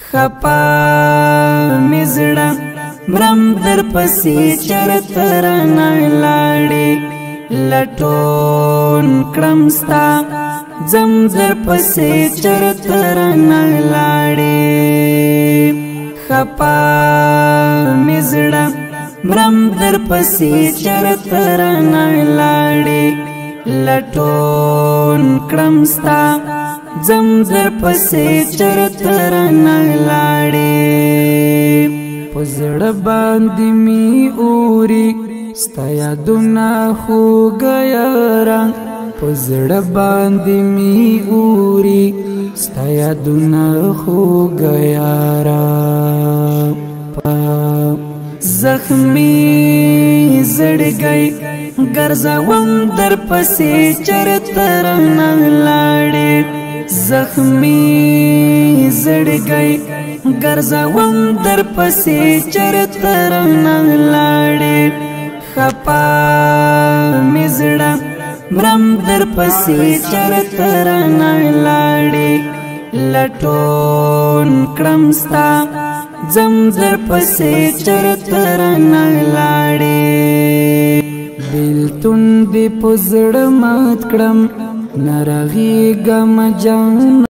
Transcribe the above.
خپا مزړه مرم در پسې چرته رانه لاړې لټون کړم ستا ځم در پسې چرته رانه لاړې خپا مزړه مرم در پسې چرته رانه لاړې لټون کړم ستا ځم در پسې چرته رانه لاړې په زړه باندې مې اوري ستا یادونه خوږه یاره په زړه باندې مې اوري ستا یادونه خوږه یاره زخمی زړګی ګرځوم در پسې چرته رانه لاړې زخمی زړګی ګرځوم در پسې چرته رانه لاړې خپا مزړه مرم در پسې چرته رانه لاړې لټون کړم ستا ځم در پسې چرته رانه لاړې بیلتون دې په زړه مات کړم نه رغېږم جان